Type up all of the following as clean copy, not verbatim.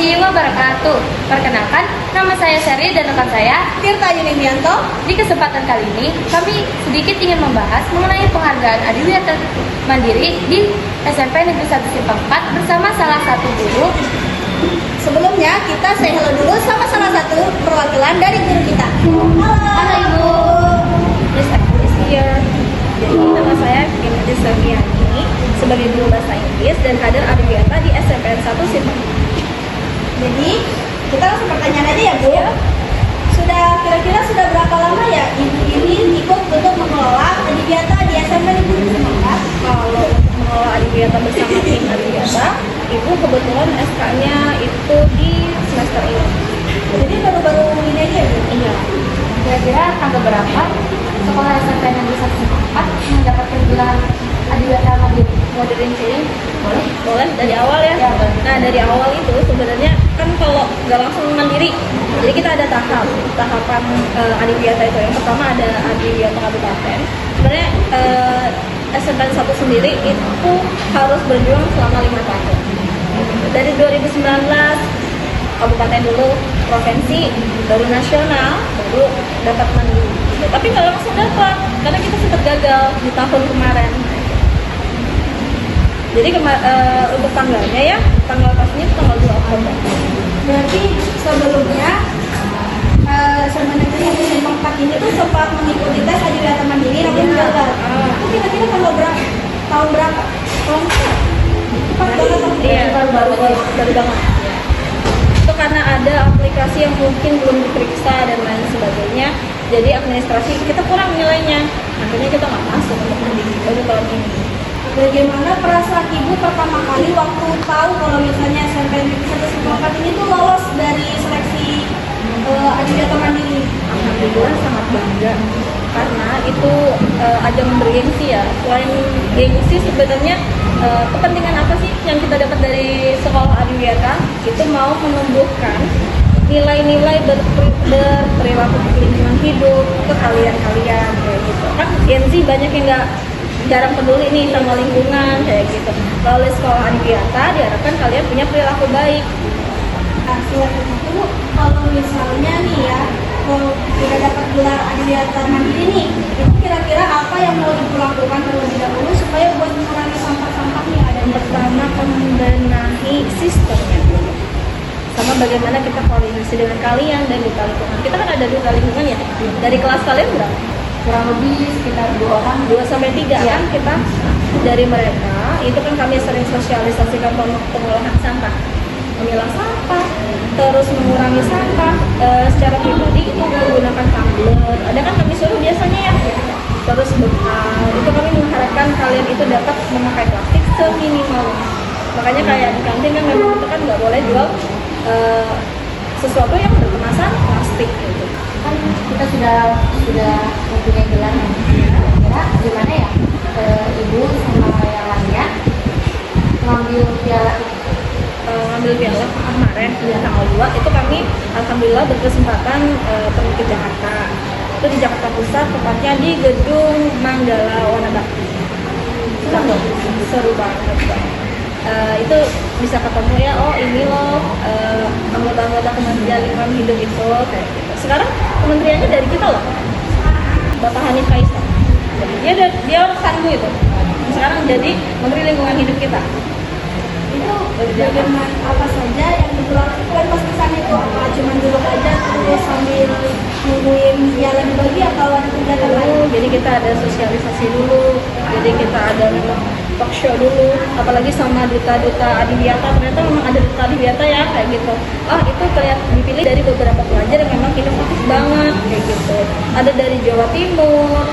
Assalamualaikum wabarakatuh. Perkenalkan, nama saya Sherry dan rekan saya Tirta Yunianto. Di kesempatan kali ini, kami sedikit ingin membahas mengenai penghargaan Adiwiyata Mandiri di SMP Negeri 1 Simpang 4 bersama salah satu guru. Sebelumnya kita say hello dulu sama salah satu perwakilan dari guru kita. Halo Ibu. Miss Aku is here. Jadi nama saya Kimberly Saviani sebagai guru bahasa Inggris dan kader Adiwiyata di SMPN 1 Simpang. Jadi kita langsung pertanyaan aja ya Bu. Ya. Kira-kira sudah berapa lama ya Ibu ini ikut untuk mengelola Adiwiyata di SMP Negeri 1 Simpang 4? Kalau mengelola Adiwiyata bersama tim Adiwiyata, Ibu kebetulan SK-nya itu di semester ini. Jadi baru-baru ini aja ya Bu? Iya. Kira-kira tanggal berapa sekolah SMP Negeri 1 Simpang 4 mendapatkan gelar Adiwiyata Mandiri? Mau dirinciin? Boleh? Boleh dari awal ya? Ya, boleh. Nah dari awal itu sebenarnya kan kalau nggak langsung mandiri, jadi kita ada tahapan Adiwiyata itu. Yang pertama ada Adiwiyata Kabupaten. Sebenarnya SMPN 1 sendiri itu harus berjuang selama 5 tahun. Dari 2019 kabupaten dulu, provinsi, baru nasional, baru dapat mandiri. Tapi nggak langsung dapat karena kita sempat gagal di tahun kemarin. Jadi untuk tanggalnya ya, tanggal pastinya itu tanggal 2 Oktober. Berarti sebelumnya SMP Negeri 1 Simpang 4 ini tuh sempat mengikuti tes Adiwiyata Mandiri namun Iya. gagal. Itu kira-kira tanggal berapa? Tahun berapa? Tahun Cepat banget tahun Iya, berapa? baru banget. Itu karena ada aplikasi yang mungkin belum diperiksa dan lain sebagainya. Jadi administrasi kita kurang nilainya. Akhirnya kita nggak masuk untuk mandiri baru tahun ini. Bagaimana perasaan Ibu pertama kali waktu tahu kalau misalnya SMP Negeri 1 Simpang 4 ini tuh lolos dari seleksi Adiwiyata Mandiri? Alhamdulillah sangat bangga karena itu ajang bergengsi ya. Selain gengsi sebenarnya kepentingan apa sih yang kita dapat dari sekolah Adiwiyata? Itu mau menumbuhkan nilai-nilai berperilaku lingkungan hidup ke kalian kayak gitu. Kan Gen Z banyak yang jarang peduli nih sama lingkungan kayak gitu. Melalui sekolah Adiwiyata diharapkan kalian punya perilaku baik. Nah, selain itu kalau misalnya nih ya, kalau sudah dapat gelar Adiwiyata Mandiri nih, itu kira-kira apa yang mau Ibu lakukan terlebih dahulu supaya buat mengurangi sampah-sampah nih yang ada di Pertama, membenahi sistemnya dulu. Sama bagaimana kita koordinasi dengan kalian dan duta lingkungan. Kita kan ada duta lingkungan ya. Dari kelas kalian berapa? Kurang lebih sekitar 2 orang. 2 sampai 3 Iya. kan kita dari mereka. Itu kan kami sering sosialisasikan pengolahan sampah. Memilah sampah, terus mengurangi sampah secara pribadi itu menggunakan tumbler. Ada kan kami suruh biasanya ya. Terus bekal. Itu kami mengharapkan kalian itu dapat memakai plastik seminimal. Makanya kayak di kantin kan memang kita kan nggak boleh jual sesuatu yang berkemasan plastik gitu. Kan kita sudah mempunyai gelar nih. Kira-kira gimana ya Ibu sama yang lainnya mengambil piala itu? Ngambil piala kemarin tanggal 2 itu kami alhamdulillah berkesempatan pergi ke Jakarta. Itu di Jakarta Pusat, tepatnya di Gedung Manggala Wana Bakti. Seru banget Bang. Itu bisa ketemu ya, oh ini loh anggota-anggota Kementerian Lingkungan Hidup itu kayak gitu. Sekarang kementeriannya dari kita loh, Bapak Hanif Faisal. Dia orang Sangu itu. Sekarang jadi Menteri Lingkungan Hidup kita. itu bagaimana apa saja yang Ibu lakukan pas kesana itu? Apa cuma duduk aja terus sambil nungguin piala dibagi atau ada kegiatan lain? Jadi kita ada sosialisasi dulu, jadi kita ada memang talk show dulu, apalagi sama duta-duta Adiwiyata. Ternyata memang ada duta Adiwiyata ya kayak gitu. Itu kayak dipilih dari beberapa pelajar yang memang inovatif banget kayak gitu. Ada dari Jawa Timur,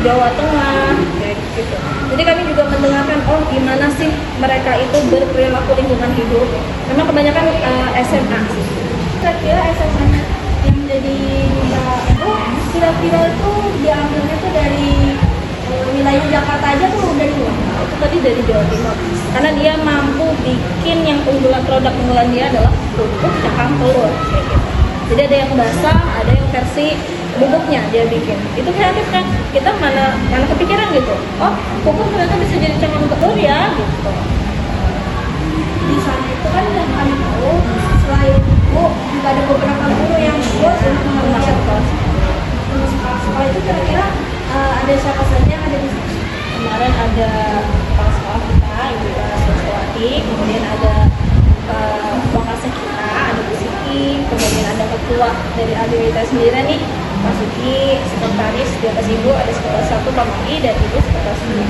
Jawa Tengah kayak gitu. Jadi kami juga mendengarkan gimana sih mereka itu berperilaku lingkungan hidup. Memang kebanyakan SMA sih. Kira-kira SMA yang menjadi itu kira-kira itu diambilnya tuh dari wilayah Jakarta aja tuh dari luar. Itu tadi dari Jawa Timur karena dia mampu bikin yang produk unggulan dia adalah pupuk cakang telur kayak gitu. Jadi ada yang basah, ada yang versi bubuknya dia bikin. Itu kreatif kan? Kita mana kepikiran gitu. Pupuk ternyata bisa jadi cakang telur ya gitu. Di sana itu kan yang kami tahu selain ibu juga ada beberapa guru yang ikut untuk Termasuk mengerjakan kepala sekolah itu kira-kira ada siapa saja yang ada di sini? kemarin ada kepala sekolah kita, Ibu Soswati, kemudian ada wakasek kita, ada Bu Siti, kemudian ada ketua dari ADWita sendiri nih, Pak Suki, sekretaris di atas Ibu, ada sekretaris 1 Pak Magi dan Ibu sekretaris 2.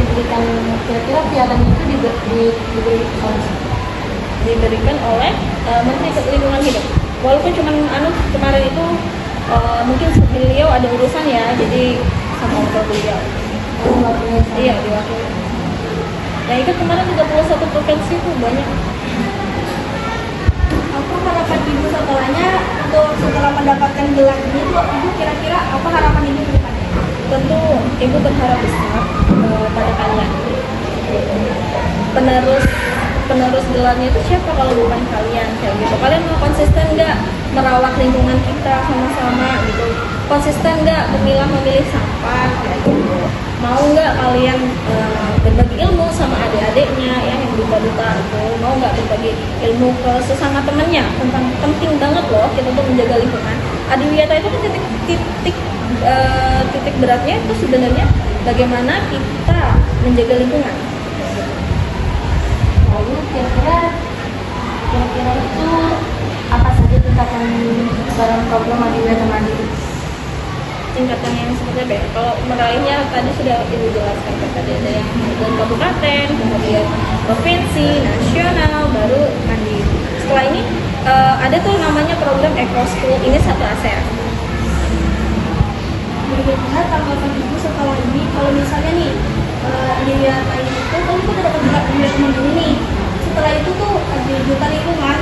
Diberikan kira-kira piagam itu Diberikan oleh Menteri Lingkungan Hidup. Walaupun cuman kemarin itu mungkin beliau ada urusan ya, jadi sama wakil beliau. Iya, diwakili. Nah, itu kemarin 31 provinsi itu banyak. Apa harapan ibu setelahnya untuk setelah mendapatkan gelar ini tuh ibu kira-kira apa harapan ibu ke depannya? Tentu ibu berharap besar pada kalian. Penerus gelarnya itu siapa kalau bukan kalian, kayak gitu. Kalian mau konsisten nggak merawat lingkungan kita sama-sama gitu? Konsisten nggak memilih sampah kayak gitu? Mau nggak kalian berbagi ilmu sama adik-adiknya ya yang duta-duta itu? Mau nggak berbagi ilmu ke sesama temennya tentang penting banget loh kita tuh menjaga lingkungan. Adiwiyata itu kan titik beratnya itu sebenarnya bagaimana kita menjaga lingkungan. Lalu kira-kira itu apa saja tingkatan barang problem Adiwiyata Mandiri? Tingkatan yang seperti apa ya? Kalau meraihnya tadi sudah Ibu jelaskan kan, tadi ada yang dari kabupaten, kemudian provinsi, nasional, baru mandiri. Setelah ini ada tuh namanya program Eco School, ini satu ASEAN. Bagaimana tanggapan ibu setelah ini kalau misalnya nih Adiwiyata itu kan itu udah dapat gelar Adiwiyata Mandiri nih, setelah itu tuh di duta lingkungan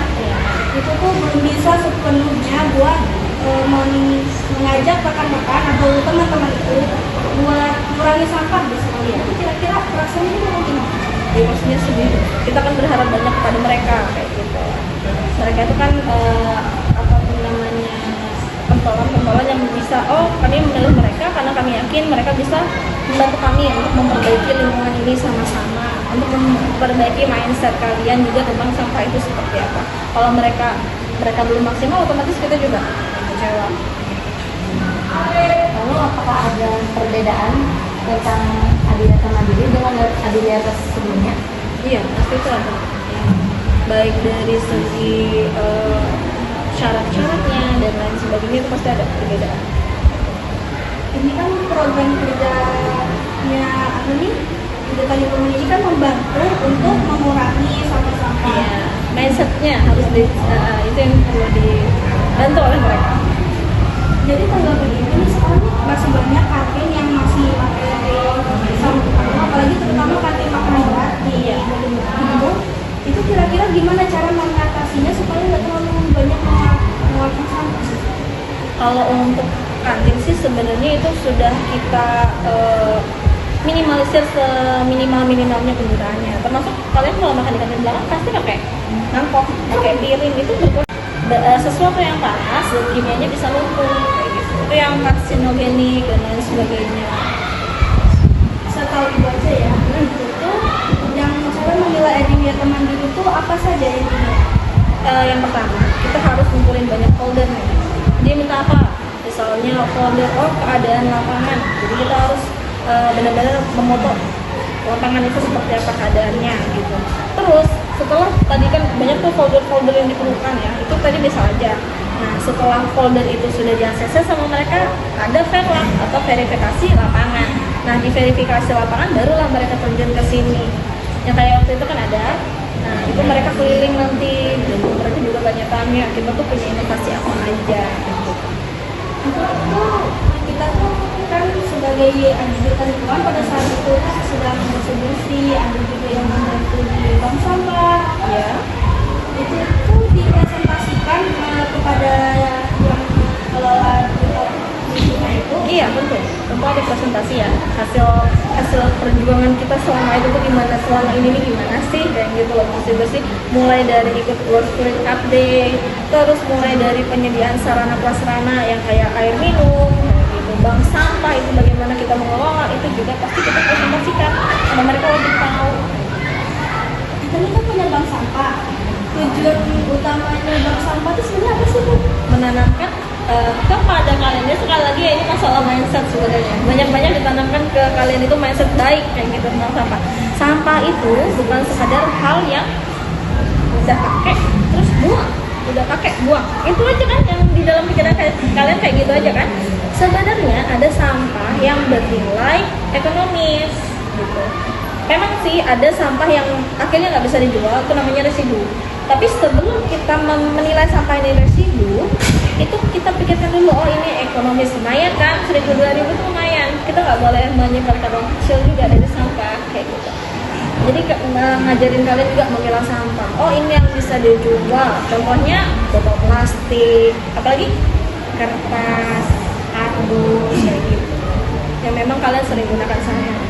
itu tuh belum bisa sepenuhnya buat mengajak rekan-rekan atau teman-teman itu buat kurangi sampah misalnya. Itu kira-kira perasaannya itu gimana? Ya maksudnya sedih. Kita kan berharap banyak kepada mereka kayak gitu. Mereka itu kan apapun namanya pentolan yang bisa, kami memilih mereka karena kami yakin mereka bisa membantu kami untuk memperbaiki lingkungan ini sama-sama, untuk memperbaiki mindset kalian juga tentang sampah itu seperti apa. Kalau mereka belum maksimal, otomatis kita juga kecewa. Lalu apakah ada perbedaan tentang Adiwiyata Mandiri dengan Adiwiyata sebelumnya? Iya, pasti itu ada. Baik dari segi syarat-syaratnya dan lain sebagainya itu pasti ada perbedaan. Ini kan program kerjanya apa nih? Duta lingkungan ini kan membantu untuk mengurangi sampah-sampah. Iya, mindsetnya harus itu yang perlu dibantu oleh mereka. Jadi tanggapan ibu nih sekarang nih masih banyak kantin yang masih pakai sampah, apalagi terutama kantin makanan berat di gedung itu kira-kira gimana cara mengatasinya supaya nggak terlalu banyak mengeluarkan sampah? Kalau untuk kantin sih sebenarnya itu sudah kita minimalisir seminimal-minimalnya penggunaannya. Termasuk kalian kalau makan di kantin belakang pasti pakai mangkok, pakai piring, itu sesuatu yang panas dan kimianya bisa lumpuh kayak gitu. Itu yang karsinogenik dan lain sebagainya. Setahu ibu aja ya, itu yang saya menilai Adiwiyata Mandiri itu apa saja ini? Yang pertama, kita harus ngumpulin banyak folder nih. Dia minta apa? Misalnya folder keadaan lapangan. Jadi kita harus benar-benar memoto lapangan itu seperti apa keadaannya gitu. Terus setelah tadi kan banyak tuh folder-folder yang diperlukan ya, itu tadi bisa aja. Nah setelah folder itu sudah di-ACC sama mereka, ada verlap atau verifikasi lapangan. Nah di verifikasi lapangan barulah mereka terjun ke sini. Yang kayak waktu itu kan ada, nah itu mereka keliling nanti dan mereka juga banyak tanya kita tuh punya inovasi apa aja gitu. Kita tuh kan sebagai anggota lingkungan pada saat itu sedang bersih-bersih, ada juga yang membantu di bank sampah Ya. itu tuh dipresentasikan kepada yang kelola lingkungan itu. Iya betul, tentu ada presentasi ya hasil perjuangan kita selama itu tuh gimana, selama ini nih gimana sih kayak gitu loh, bersih mulai dari ikut World Food Update, terus mulai dari penyediaan sarana prasarana yang kayak air minum kayak gitu, bank sampah itu bagaimana kita mengelola itu juga pasti kita presentasikan sama mereka wajib tahu. kita ini kan punya bank sampah. Tujuan utamanya bank sampah itu sebenarnya apa sih, Bu? Menanamkan kepada kalian, ya sekali lagi ya, ini masalah mindset sebenarnya. Banyak-banyak ditanamkan ke kalian itu mindset baik kayak gitu tentang sampah. Sampah itu bukan sekadar hal yang udah pakai terus buang, udah pakai buang, itu aja kan yang di dalam pikiran kalian kayak gitu aja kan. Sebenarnya ada sampah yang bernilai ekonomis gitu. Memang sih ada sampah yang akhirnya nggak bisa dijual, itu namanya residu. Tapi sebelum kita menilai sampah ini residu, itu kita pikirkan dulu, oh ini ekonomis lumayan kan, 1.000-2.000 itu lumayan. Kita nggak boleh menyimpan uang kecil juga dari sampah kayak gitu. Jadi ngajarin kalian juga memilah sampah. Oh ini yang bisa dijual, contohnya botol plastik, apalagi kertas, kardus kayak gitu. Yang memang kalian sering gunakan sampah.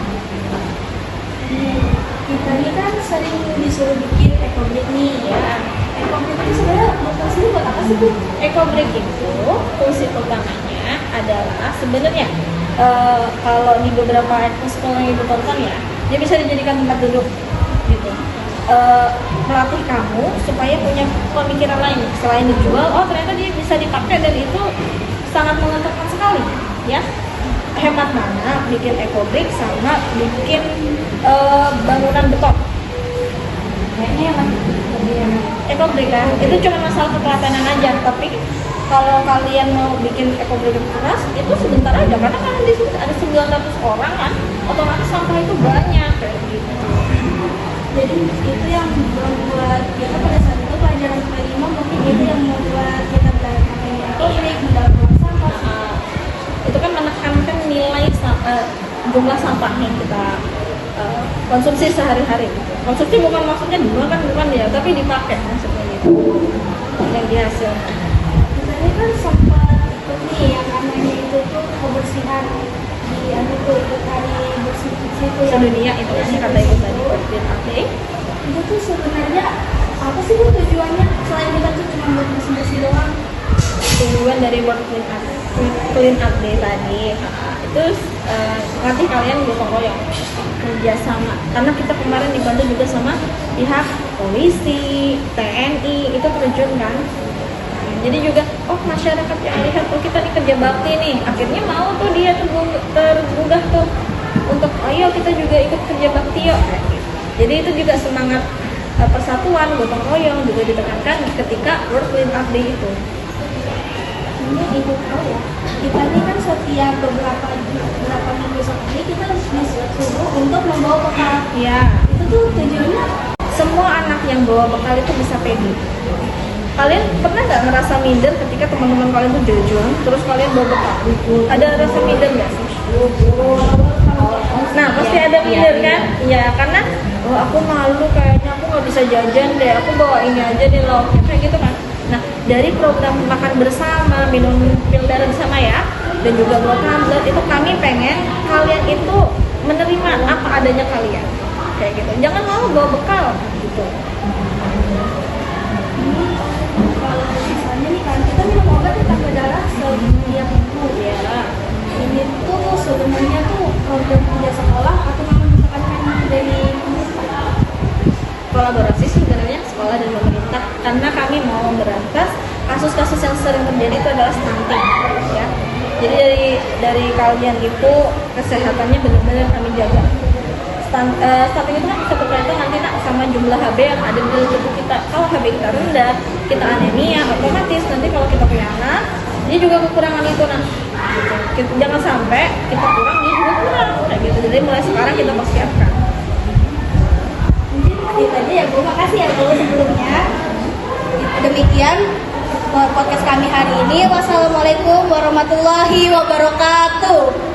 Kita ini kan sering disuruh bikin ekobrik nih ya. Ekobrik itu sebenarnya fungsinya buat apa sih, Bu? Ekobrik itu fungsi utamanya adalah sebenarnya kalau di beberapa sekolah yang ibu tonton ya, dia bisa dijadikan tempat duduk gitu. Melatih kamu supaya punya pemikiran lain selain dijual. Oh ternyata dia bisa dipakai dan itu sangat menguntungkan sekali ya. Hemat mana bikin ekobrik sama bikin bangunan beton. Kayaknya yang lebih enak. Ekobrik kan itu cuma masalah ketelatenan aja, tapi kalau kalian mau bikin ekobrik keras itu sebentar aja, karena kan di situ ada 900 orang kan, otomatis sampah itu banyak kayak gitu. Jadi itu yang membuat kita pada saat itu pelajaran kelima mungkin itu yang membuat kita belajar pakai ekobrik, mendaur ulang sampah. Itu kan menekankan nilai jumlah sampah yang kita konsumsi sehari-hari. Konsumsi bukan maksudnya dibuang bukan ya, tapi dipakai kan seperti itu yang dihasilkan. Misalnya kan sempat ikut nih yang namanya itu tuh kebersihan di ikut hari bersih itu yang Sedunia itu yang kata ibu tadi, World Clean Up Day. itu tuh sebenarnya apa sih, Bu, tujuannya selain kita tuh cuma buat bersih-bersih doang? Tujuan dari World Clean Up Day tadi itu ngatih kalian gotong royong, kerjasama, karena kita kemarin dibantu juga sama pihak polisi, TNI itu terjun kan. Jadi juga masyarakat yang lihat kita nih kerja bakti nih, akhirnya mau tuh dia tergugah tuh untuk ayo kita juga ikut kerja bakti yuk. Jadi itu juga semangat persatuan gotong royong juga ditekankan ketika World Clean Up Day itu. Ini ibu tahu ya, kita ini kan setiap beberapa minggu sekali kita harus disuruh untuk membawa bekal. Ya, Itu tuh tujuannya semua anak yang bawa bekal itu bisa pede. Kalian pernah nggak ngerasa minder ketika teman-teman kalian tuh jajan, terus kalian bawa bekal? Ada rasa minder nggak sih? Nah, pasti ada minder kan? Ya, karena aku malu kayaknya aku nggak bisa jajan deh, aku bawa ini aja deh loh, kayak gitu kan? Nah, dari program makan bersama, minum pil darah bersama ya, dan juga bawa tumbler, itu kami pengen kalian itu menerima apa adanya kalian, kayak gitu. Jangan mau bawa bekal, gitu. kalau misalnya nih kan kita minum obat di tangga darah setiap minggu Ya, ini tuh sebenarnya tuh program kerja sekolah atau misalkan memang dari pemerintah? kolaborasi sebenarnya sekolah dan pemerintah, karena kami mau memberantas kasus-kasus yang sering terjadi itu adalah stunting ya. Jadi dari kalian itu kesehatannya benar-benar kami jaga. Stunting itu kan bisa berkaitan nanti sama jumlah HB yang ada di dalam tubuh kita. Kalau HB kita rendah, kita anemia, otomatis nanti kalau kita punya anak, dia juga kekurangan itu gitu. Jangan sampai kita kurang, dia juga kurang kayak gitu. Jadi mulai sekarang kita persiapkan. Itu aja ya, Bu. Makasih ya, Bu, sebelumnya. Demikian podcast kami hari ini. Wassalamualaikum warahmatullahi wabarakatuh.